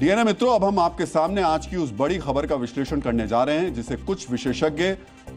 DNA मित्रों, अब हम आपके सामने आज की उस बड़ी खबर का विश्लेषण करने जा रहे हैं जिसे कुछ विशेषज्ञ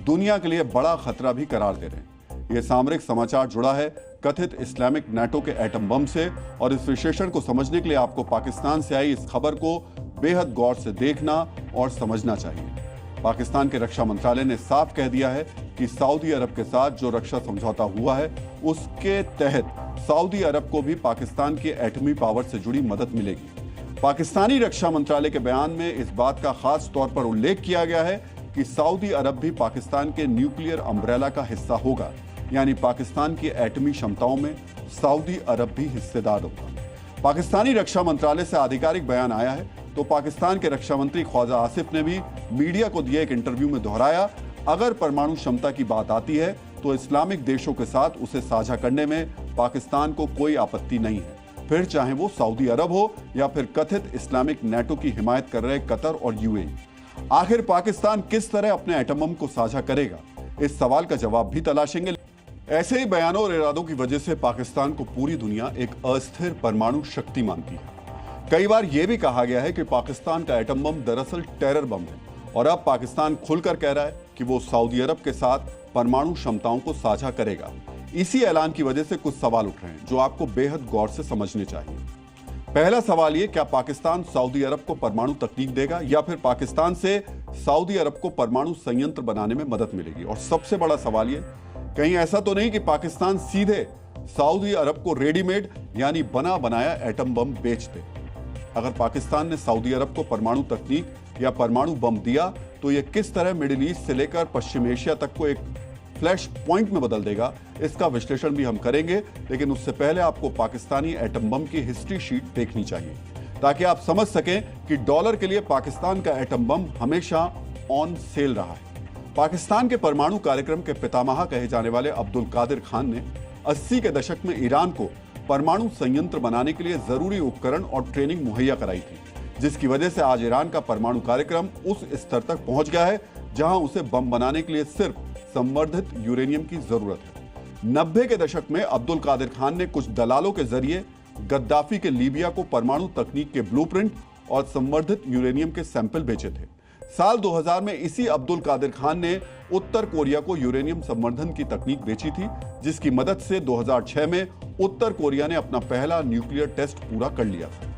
दुनिया के लिए बड़ा खतरा भी करार दे रहे हैं। यह सामरिक समाचार जुड़ा है कथित इस्लामिक नेटो के एटम बम से, और इस विश्लेषण को समझने के लिए आपको पाकिस्तान से आई इस खबर को बेहद गौर से देखना और समझना चाहिए। पाकिस्तान के रक्षा मंत्रालय ने साफ कह दिया है कि सऊदी अरब के साथ जो रक्षा समझौता हुआ है उसके तहत सऊदी अरब को भी पाकिस्तान की एटमी पावर से जुड़ी मदद मिलेगी। पाकिस्तानी रक्षा मंत्रालय के बयान में इस बात का खास तौर पर उल्लेख किया गया है कि सऊदी अरब भी पाकिस्तान के न्यूक्लियर अम्ब्रेला का हिस्सा होगा, यानी पाकिस्तान की एटमी क्षमताओं में सऊदी अरब भी हिस्सेदार होगा। पाकिस्तानी रक्षा मंत्रालय से आधिकारिक बयान आया है तो पाकिस्तान के रक्षा मंत्री ख्वाजा आसिफ ने भी मीडिया को दिए एक इंटरव्यू में दोहराया, अगर परमाणु क्षमता की बात आती है तो इस्लामिक देशों के साथ उसे साझा करने में पाकिस्तान को कोई आपत्ति नहीं है, फिर चाहे वो सऊदी अरब हो या फिर कथित इस्लामिक नेटो की हिमायत कर रहे कतर और यूएई। आखिर पाकिस्तान किस तरह अपने एटम बम को साझा करेगा, इस सवाल का जवाब भी तलाशेंगे। ऐसे ही बयानों और इरादों की वजह से पाकिस्तान को पूरी दुनिया एक अस्थिर परमाणु शक्ति मानती है। कई बार यह भी कहा गया है कि पाकिस्तान का एटम बम दरअसल टेरर बम है, और अब पाकिस्तान खुलकर कह रहा है कि वो सऊदी अरब के साथ परमाणु क्षमताओं को साझा करेगा। इसी ऐलान की वजह से कुछ सवाल उठ रहे हैं जो आपको बेहद गौर से समझने चाहिए। पहला सवाल ये, क्या पाकिस्तान सऊदी अरब को परमाणु तकनीक देगा या फिर पाकिस्तान से सऊदी अरब को परमाणु संयंत्र बनाने में मदद मिलेगी? और सबसे बड़ा सवाल ये, कहीं ऐसा तो नहीं कि पाकिस्तान सीधे सऊदी अरब को रेडीमेड यानी बना बनाया एटम बम बेच दे? अगर पाकिस्तान ने सऊदी अरब को परमाणु तकनीक या परमाणु बम दिया तो यह किस तरह मिडिल ईस्ट से लेकर पश्चिम एशिया तक को एक फ्लैश पॉइंट में बदल देगा, इसका विश्लेषण भी हम करेंगे। लेकिन उससे पहले आपको पाकिस्तानी एटम बम की हिस्ट्री शीट देखनी चाहिए ताकि आप समझ सकें कि डॉलर के लिए पाकिस्तान का एटम बम हमेशा ऑन सेल रहा है। पाकिस्तान के परमाणु कार्यक्रम के पितामह कहे जाने वाले अब्दुल कादिर खान ने 80 के दशक में ईरान को परमाणु संयंत्र बनाने के लिए जरूरी उपकरण और ट्रेनिंग मुहैया कराई थी, जिसकी वजह से आज ईरान का परमाणु कार्यक्रम उस स्तर तक पहुंच गया है जहां उसे बम बनाने के लिए सिर्फ संवर्धित यूरेनियम की जरूरत है। 90 के दशक में अब्दुल कादिर खान ने कुछ दलालों के जरिए गद्दाफी के लीबिया को परमाणु तकनीक के ब्लूप्रिंट और संवर्धित यूरेनियम के सैंपल बेचे थे। साल 2000 में इसी अब्दुल कादिर खान ने उत्तर कोरिया को यूरेनियम संवर्धन की तकनीक बेची थी, जिसकी मदद से 2006 में उत्तर कोरिया ने अपना पहला न्यूक्लियर टेस्ट पूरा कर लिया था।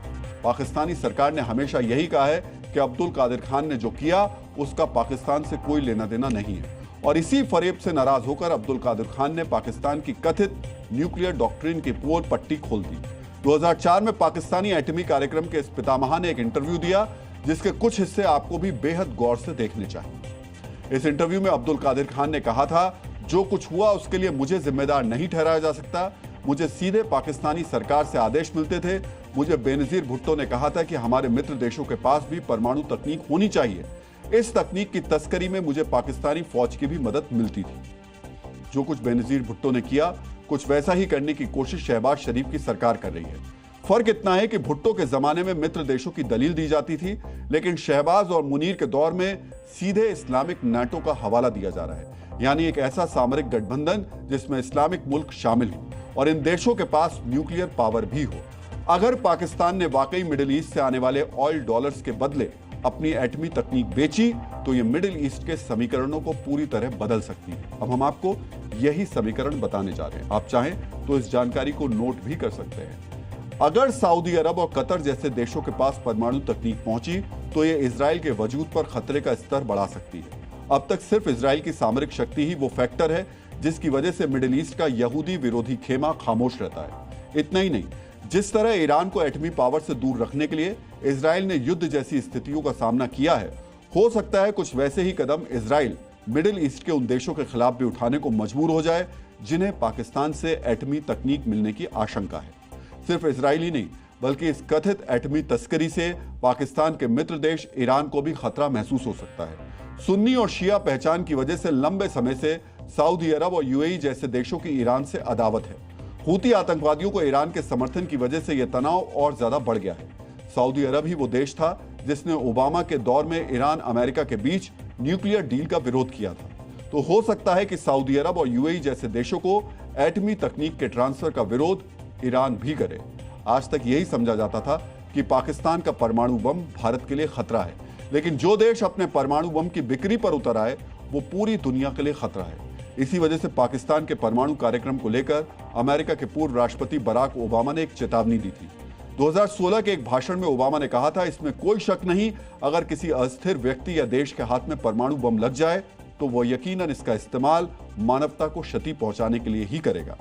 पाकिस्तानी सरकार ने हमेशा यही कहा है कि अब्दुल कादिर खान ने जो किया उसका पाकिस्तान से कोई लेना देना नहीं है, और इसी फरेब से नाराज होकर अब्दुल कादिर खान ने पाकिस्तान की कथित न्यूक्लियर डॉक्ट्रिन की पोल पट्टी खोल दी। 2004 में पाकिस्तानी एटमी कार्यक्रम के इस पितामह ने एक इंटरव्यू दिया जिसके कुछ हिस्से आपको भी बेहद गौर से देखने चाहिए। इस इंटरव्यू में अब्दुल कादिर खान ने कहा था, जो कुछ हुआ उसके लिए मुझे जिम्मेदार नहीं ठहराया जा सकता, मुझे सीधे पाकिस्तानी सरकार से आदेश मिलते थे। मुझे बेनजीर भुट्टो ने कहा था कि हमारे मित्र देशों के पास भी परमाणु तकनीक होनी चाहिए। इस तकनीक की तस्करी में मुझे पाकिस्तानी फौज की भी मदद मिलती थी। जो कुछ बेनजीर भुट्टो ने किया, कुछ वैसा ही करने की कोशिश शहबाज शरीफ की सरकार कर रही है। फर्क इतना है कि भुट्टो के जमाने में मित्र देशों की दलील दी जाती थी, लेकिन शहबाज और मुनीर के दौर में सीधे इस्लामिक नेटो का हवाला दिया जा रहा है, यानी एक ऐसा सामरिक गठबंधन जिसमें इस्लामिक मुल्क शामिल हो और इन देशों के पास न्यूक्लियर पावर भी हो। अगर पाकिस्तान ने वाकई मिडिल ईस्ट से आने वाले ऑयल डॉलर्स के बदले अपनी एटमी तकनीक बेची तो ये मिडिल ईस्ट के समीकरणों को पूरी तरह बदल सकती है। अब हम आपको यही समीकरण बताने जा रहे हैं। आप चाहें तो इस जानकारी को नोट भी कर सकते हैं। अगर सऊदी अरब और कतर जैसे देशों के पास परमाणु तकनीक पहुंची तो ये इजराइल के वजूद पर खतरे का स्तर बढ़ा सकती है। अब तक सिर्फ इजराइल की सामरिक शक्ति ही वो फैक्टर है जिसकी वजह से मिडिल ईस्ट का यहूदी विरोधी खेमा खामोश रहता है। इतना ही नहीं, जिस तरह ईरान को एटमी पावर से दूर रखने के लिए इजराइल ने युद्ध जैसी स्थितियों का सामना किया है, हो सकता है कुछ वैसे ही कदम इजराइल मिडिल ईस्ट के उन देशों के खिलाफ भी उठाने को मजबूर हो जाए जिन्हें पाकिस्तान से एटमी तकनीक मिलने की आशंका है। सिर्फ इजराइल ही नहीं बल्कि इस कथित एटमी तस्करी से पाकिस्तान के मित्र देश ईरान को भी खतरा महसूस हो सकता है। सुन्नी और शिया पहचान की वजह से लंबे समय से सऊदी अरब और यूएई जैसे देशों की ईरान से अदावत है। हूती आतंकवादियों को ईरान के समर्थन की वजह से यह तनाव और ज्यादा बढ़ गया है। सऊदी अरब ही वो देश था जिसने ओबामा के दौर में ईरान अमेरिका के बीच न्यूक्लियर डील का विरोध किया था। तो हो सकता है कि सऊदी अरब और यूएई जैसे देशों को एटमी तकनीक के ट्रांसफर का विरोध ईरान भी करे। आज तक यही समझा जाता था कि पाकिस्तान का परमाणु बम भारत के लिए खतरा है, लेकिन जो देश अपने परमाणु बम की बिक्री पर उतर आए वो पूरी दुनिया के लिए खतरा है। इसी वजह से पाकिस्तान के परमाणु कार्यक्रम को लेकर अमेरिका के पूर्व राष्ट्रपति बराक ओबामा ने एक चेतावनी दी थी। 2016 के एक भाषण में ओबामा ने कहा था, इसमें कोई शक नहीं, अगर किसी अस्थिर व्यक्ति या देश के हाथ में परमाणु बम लग जाए तो वो यकीनन इसका इस्तेमाल मानवता को क्षति पहुंचाने के लिए ही करेगा।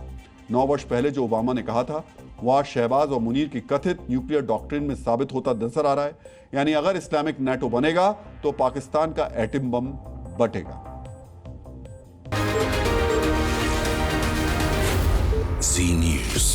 9 वर्ष पहले जो ओबामा ने कहा था वो आज शहबाज और मुनीर की कथित न्यूक्लियर डॉक्ट्रिन में साबित होता नजर आ रहा है। यानी अगर इस्लामिक नेटो बनेगा तो पाकिस्तान का एटम बम बटेगा। Zee News.